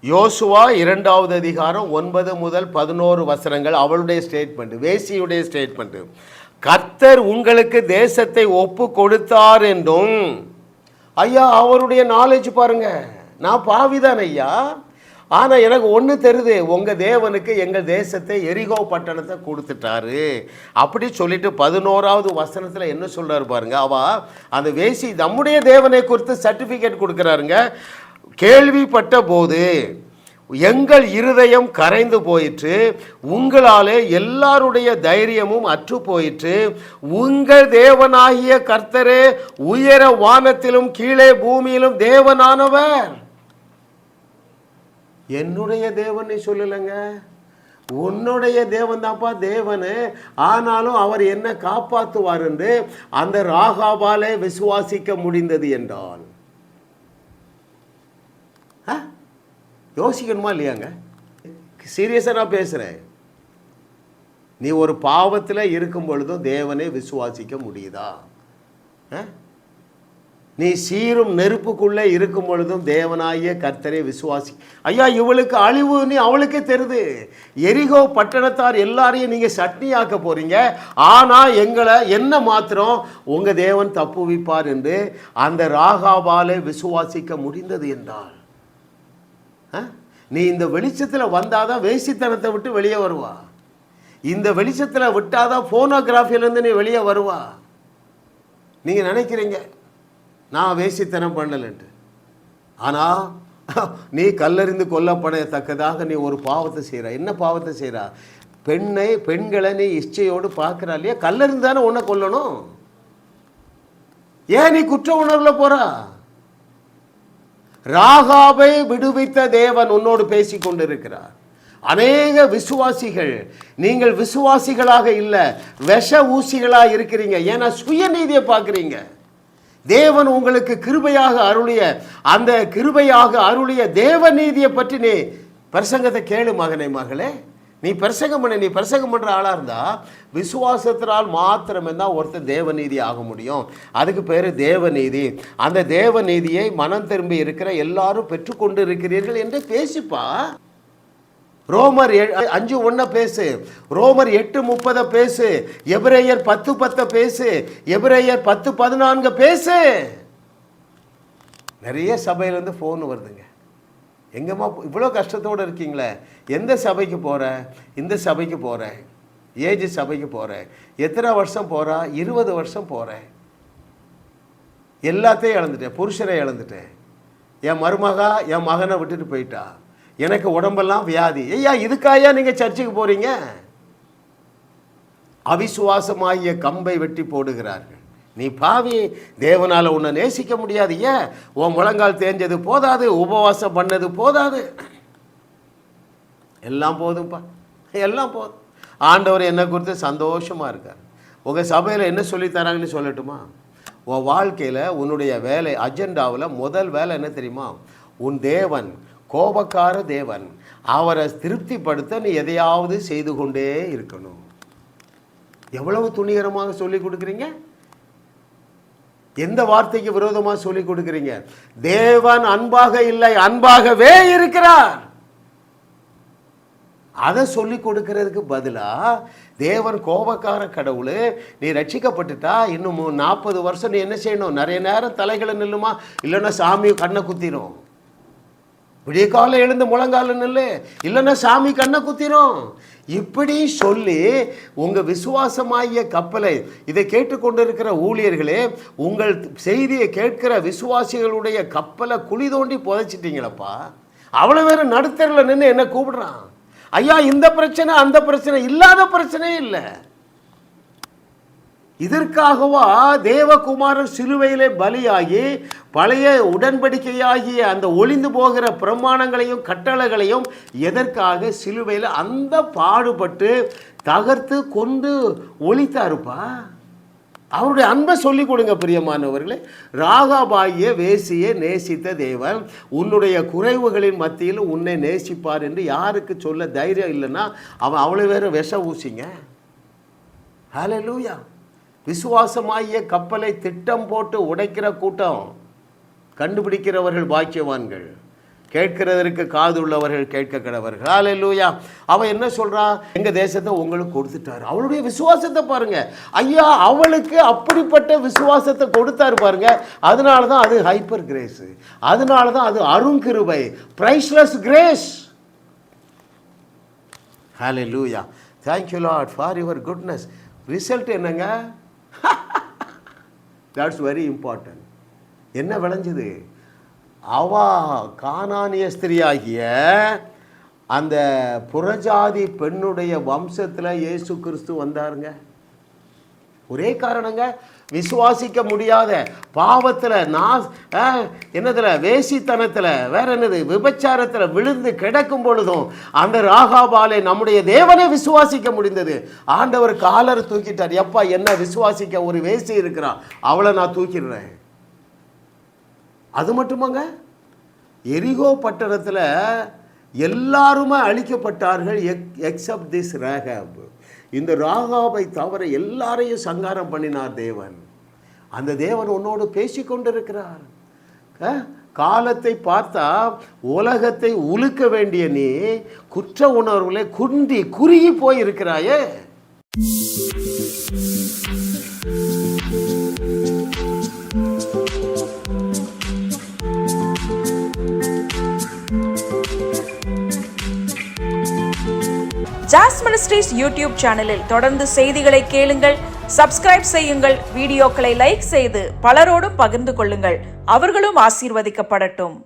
யோசுவா 2வது அதிகாரம் 9 முதல் 11 வசனங்கள் அவளுடைய ஸ்டேட்மெண்ட், வேசியுடைய ஸ்டேட்மெண்ட். கர்த்தர் உங்களுக்கு தேசத்தை ஒப்பு கொடுத்தார் என்றும், ஐயா அவருடைய நாலேஜ் பாருங்க, நான் பாவிதான் ஐயா, ஆனால் எனக்கு ஒன்று தெரியுது, உங்கள் தேவனுக்கு எங்கள் தேசத்தை எரிகோ பட்டணத்தை கொடுத்துட்டாரு அப்படி சொல்லிட்டு 11வது வசனத்தில் என்ன சொல்கிறாரு பாருங்க. அந்த வேசி நம்முடைய தேவனை குறித்து சர்டிஃபிகேட் கொடுக்குறாருங்க. கேள்விப்பட்ட போது எங்கள் இருதயம் கரைந்து போயிற்று, உங்களாலே எல்லாருடைய தைரியமும் அற்று போயிற்று. உங்கள் தேவனாகிய கர்த்தரே உயர வானத்திலும் கீழே பூமியிலும் தேவனானவர். என்னுடைய தேவனை சொல்லலைங்க, உன்னுடைய தேவன் தான்ப்பா தேவனு. ஆனாலும் அவர் என்ன காப்பாற்றுவார் என்று அந்த ராகாபாலே விசுவாசிக்க முடிந்தது என்றால் யோசிக்கணுமா இல்லையாங்க? சீரியஸாக நான் பேசுகிறேன். நீ ஒரு பாவத்தில் இருக்கும் பொழுதும் தேவனை விசுவாசிக்க முடியுதா? நீ சீரும் நெருப்புக்குள்ளே இருக்கும் பொழுதும் தேவனாகிய கர்த்தரை விசுவாசி. ஐயா இவளுக்கு அழிவு நீ அவளுக்கே தெரியுது. எரிகோ பட்டணத்தார் எல்லாரையும் நீங்கள் சட்னியாக்க போகிறீங்க, ஆனால் என்ன மாத்திரம் உங்கள் தேவன் தப்புவிப்பார் என்று அந்த ராகாபாலே விசுவாசிக்க முடிந்தது என்றால், நீ இந்த வெளிச்சத்தில் வந்தாதான் வேசித்தனத்தை விட்டு வெளியே வருவா. இந்த வெளிச்சத்தில் விட்டாதான் போனோகிராஃபிலேருந்து நீ வெளியே வருவா. நீங்கள் நினைக்கிறீங்க நான் வேசித்தனம் பண்ணலன்ட்டு, ஆனால் நீ கல்லறிந்து கொல்லப்படத்தக்கதாக நீ ஒரு பாவத்தை செய்கிற. என்ன பாவத்தை செய்கிறா? பெண்களை நீ இச்சையோடு பார்க்குறா இல்லையா? கல்லறிந்து தானே உன்னை கொல்லணும். ஏன் நீ குற்ற உணர்வில் போகிறா? ராகாபை விடுவித்த தேவன் உன்னோடு பேசி கொண்டிருக்கிறார். அநேக விசுவாசிகள் நீங்கள் விசுவாசிகளாக இல்லை, விஷ ஊசிகளாக இருக்கிறீங்க. ஏன்னா சுயநீதியை பார்க்குறீங்க. தேவன் உங்களுக்கு கிருபையாக அருளிய அந்த கிருபையாக அருளிய தேவநீதியை பற்றி நீ பிரசங்கத்தை கேளு மகனே மகளே. நீ பிரசங்கம் பண்ணுற ஆளாக இருந்தால் விசுவாசத்தினால் மாத்திரமே தான் ஒருத்தர் தேவநீதி ஆக முடியும். அதுக்கு பேர் தேவநீதி. அந்த தேவநீதியை மனம் திரும்பி இருக்கிற எல்லாரும் பெற்றுக்கொண்டு இருக்கிறீர்கள் என்று பேசிப்பா. ரோமர் 5:1 பேசு, ரோமர் 8:30 பேசு, எபிரேயர் 10:10 பேசு, எபிரேயர் 10:14 பேசு. நிறைய சபையிலேருந்து ஃபோன் வருதுங்க, எங்கம்மா இவ்வளோ கஷ்டத்தோடு இருக்கீங்களே, எந்த சபைக்கு போகிற? இந்த சபைக்கு போகிறேன், ஏஜ் சபைக்கு போகிறேன். எத்தனை வருஷம் போகிறா? 20 வருஷம் போகிறேன். எல்லாத்தையும் இழந்துட்டேன், புருஷரை இழந்துட்டேன், என் மகனை விட்டுட்டு போயிட்டா, எனக்கு உடம்பெல்லாம் வியாதி. ஐயா இதுக்காயா நீங்கள் சர்ச்சுக்கு போகிறீங்க? அவிசுவாசமாகிய கம்பை வெட்டி போடுகிறார்கள். நீ பாவி, தேவனால் உன்னை நேசிக்க முடியாது. ஏன்? உன் முழங்கால் தேஞ்சது போதாது, உபவாசம் பண்ணது போதாது, எல்லாம் போதும்ப்பா, எல்லாம் போதும். ஆண்டவர் என்னை குறித்து சந்தோஷமாக இருக்கார். உங்கள் சபையில் என்ன சொல்லித்தராங்கன்னு சொல்லட்டுமா? உன் வாழ்க்கையில் உன்னுடைய வேலை அஜெண்டாவில் முதல் வேலை என்ன தெரியுமா? உன் தேவன் கோபக்கார தேவன், அவரை திருப்திப்படுத்த நீ எதையாவது செய்து கொண்டே இருக்கணும். எவ்வளவு துணிகரமாக சொல்லிக் கொடுக்குறீங்க? எந்த வார்த்தைக்கு விரோதமாக சொல்லிக் கொடுக்குறீங்க? தேவன் அன்பாக இல்லை, அன்பாகவே இருக்கிறார். அதை சொல்லிக் கொடுக்கறதுக்கு பதிலாக தேவன் கோபக்கார கடவுள், நீ ரட்சிக்கப்பட்டுட்டா இன்னும் 40 வருஷம் நீ என்ன செய்யணும்? நிறைய நேரம் தலைகளை நில்லுமா, இல்லைன்னா சாமி கண்ணை குத்திரும். விடிய காலம் எழுந்து முழங்கால நில்லு, இல்லைன்னா சாமி கண்ணை குத்திரும். இப்படி சொல்லி உங்கள் விசுவாசமாகிய கப்பலை, இதை கேட்டுக்கொண்டிருக்கிற ஊழியர்களே, உங்கள் செய்தியை கேட்கிற விசுவாசிகளுடைய கப்பலை குழி தோண்டி புதைச்சிட்டீங்களப்பா. அவ்வளோ பேர் நடுத்தரில் நின்று என்ன கூப்பிடுறான்? ஐயா இந்த பிரச்சனை அந்த பிரச்சனை, இல்லாத பிரச்சனையே இல்லை. இதற்காகவா தேவகுமாரன் சிலுவையிலே பலியாகி பழைய உடன்படிக்கையாகிய அந்த ஒளிந்து போகிற பிரமாணங்களையும் கட்டளைகளையும் எதற்காக சிலுவையில் அந்த பாடுபட்டு தகர்த்து கொண்டு ஒளித்தாருப்பா? அவருடைய அன்பை சொல்லிக் கொடுங்க பிரியமானவர்களே. ராகாபாகிய வேசியை நேசித்த தேவன் உன்னுடைய குறைவுகளின் மத்தியில் உன்னை நேசிப்பார் என்று யாருக்கு சொல்ல தைரியம் இல்லைன்னா அவன் அவ்வளோ வேறு விஷ ஊசிங்க. ஹல்லேலூயா. விசுவாசமாகிய கப்பலை திட்டம் போட்டு உடைக்கிற கூட்டம் கண்டுபிடிக்கிறவர்கள் பாக்கியவான்கள். கேட்கிறதற்கு காது உள்ளவர்கள் கேட்க கடவர்கள். ஹல்லேலூயா. அவன் என்ன சொல்றான்? எங்க தேசத்தை உங்களுக்கு கொடுத்துட்டாரு. அவளுடைய விசுவாசத்தை பாருங்க ஐயா, அவளுக்கு அப்படிப்பட்ட விசுவாசத்தை கொடுத்தாரு பாருங்க. அதனால தான் அது ஹைப்பர் கிரேஸ், அதனால தான் அது அருங்கிருபை, priceless grace. Hallelujah. Thank you Lord for your goodness. Result என்னங்க? That's very important. என்ன விளைஞ்சது? அவா கானானிய ஸ்திரியாகிய அந்த புறஜாதி பெண்ணுடைய வம்சத்தில் இயேசு கிறிஸ்து வந்தாருங்க. ஒரே காரணங்க, விசுவாசிக்க முடியாத பாவத்தில், என்னதுல, வேசித்தனத்தில், வேற என்னது, விபச்சாரத்தில் விழுந்து கிடக்கும் பொழுதும் அந்த ராகாபாலை நம்முடைய தேவனை விசுவாசிக்க முடிந்தது. ஆண்டவர் காலர் தூக்கிட்டார். எப்பா, என்ன விசுவாசிக்க ஒரு வேசி இருக்கிறான், அவளை நான் தூக்கிடுறேன். அது மட்டுமாங்க, எரிகோ பட்டணத்தில் எல்லாருமே அழிக்கப்பட்டார்கள் எக்ஸப்ட் திஸ் ராகாப். இந்த ராகாபை தவிர எல்லாரையும் சங்காரம் பண்ணினார் தேவன். அந்த தேவன் உன்னோடு பேசிக்கொண்டிருக்கிறார். காலத்தை பார்த்தா உலகத்தை உலுக்க வேண்டிய நீ குற்ற உணர்வுகளை குறுகி போய் இருக்கிறாயே. ஜாஸ் மினிஸ்ட்ரீஸ் யூடியூப் சேனலில் தொடர்ந்து செய்திகளை கேளுங்கள், சப்ஸ்கிரைப் செய்யுங்கள், வீடியோக்களை லைக் செய்து பலரோடும் பகிர்ந்து கொள்ளுங்கள். அவர்களும் ஆசீர்வதிக்கப்படட்டும்.